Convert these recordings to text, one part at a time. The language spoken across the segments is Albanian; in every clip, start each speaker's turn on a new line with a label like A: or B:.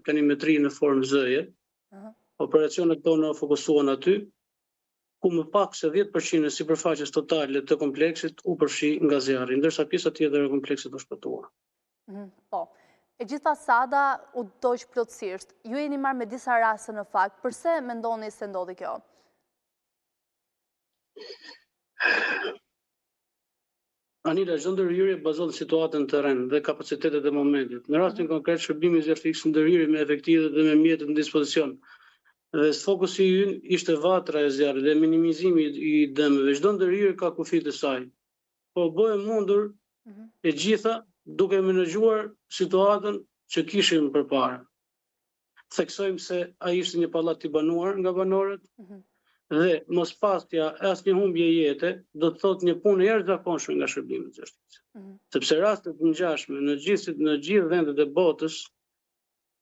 A: planimetri në formë zëje. Operacionet tona fokusuan aty, ku më pak se 10% e sipërfaqes totale të kompleksit u përfshi nga zjarri, ndërsa pjesa tjetër e kompleksit u shpëtua.
B: Po. E gjitha sada u dojsh plotësisht. Ju jeni marrë me disa raste në fakt. Përse mendoni se ndodhi kjo?
A: Anila, çdo ndërhyrje bazohet në situatën terren dhe kapacitetet e momentit. Në rastin konkret, shërbimi zjarrfiks ndërhyri me efektive dhe me mjetet në dispozicion. Dhe fokusi ynë ishte vatra e zjarrit dhe minimizimi i dëmeve. Çdo ndërhyrje ka kufit e saj. Po bëhem mundur e gjitha duke menaxhuar situatën që kishim përpara. Theksojmë se ai ishte një pallat i banuar nga banorët dhe mos pasja asnjë humbje jete do të thotë një punë e jashtëzakonshme nga shërbimi i zjarrfiks. Sepse rastet të ngjashme në gjithë vendet e botës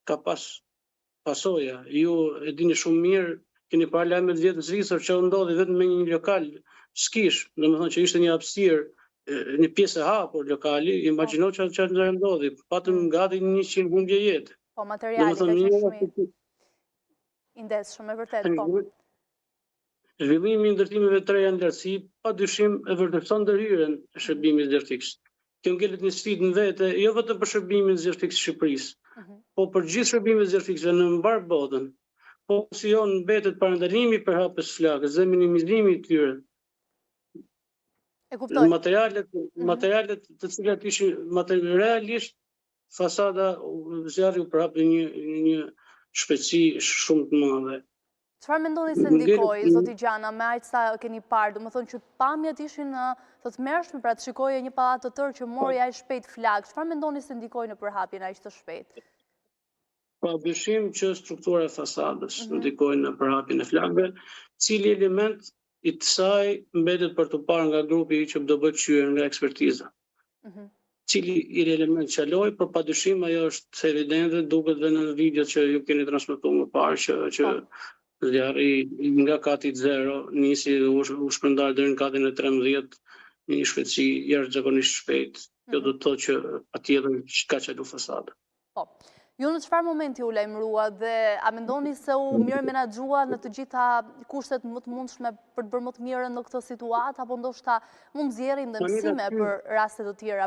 A: ka pasoja. Ju e dini shumë mirë, keni parë lajmet vjet në Zvicër që ndodhi vetëm me një lokal skish, domethënë që ishte një hapësirë, një pjesë e hapur lokali, imagjino çfarë ndodhi, patëm gati 100 humbje jete.
B: Po materiali ka qenë shumë i ndeshshëm, e vërtet, po.
A: Zhvillimi i ndërtimeve të reja në lartësi padyshim e vërtetson ndërhyrjen e shërbimit zjarrfiks. Kjo ngjelet një sfidë në vete, jo vetëm për shërbimin zjarrfiks të Shqipërisë, po për gjithë shërbimet zjarrfikse në mbar botën. Po si mbetet parandalimi i përhapjes së flakës dhe minimizimi i tyre.
B: E kuptoj.
A: Materialet të cilat ishin realisht fasada zjarri u përhap një shpejtësi shumë të madhe.
B: Çfarë mendoni se ndikoi, zoti Gjana, me aq sa keni parë, domethënë që pamjet ishin të tmerrshme, pra të shikoje një pallat të tërë që mori aq shpejt flak. Çfarë mendoni se ndikoi në përhapjen aq të shpejt?
A: Pa dyshim që struktura e fasadës ndikoi në përhapjen e flakëve, cili element i kësaj mbetet për të parë nga grupi që do bëhet kthyer nga ekspertiza. Cili element qaloi, por padyshim ajo është evidente, duket edhe në videot që ju keni transmetuar më parë që zjarri nga kati 0 nisi dhe u shpërndar deri në katin e 13 në një shpejtësi jashtëzakonisht shpejt. Kjo do të thotë që patjetër ka qalu fasada.
B: Po. Ju në çfarë momenti u lajmërua dhe a mendoni se u mirë menaxhua në të gjitha kushtet më të mundshme për të bërë më të mirën në këtë situatë, apo ndoshta mund zjerrin dhe mësime për raste të tjera?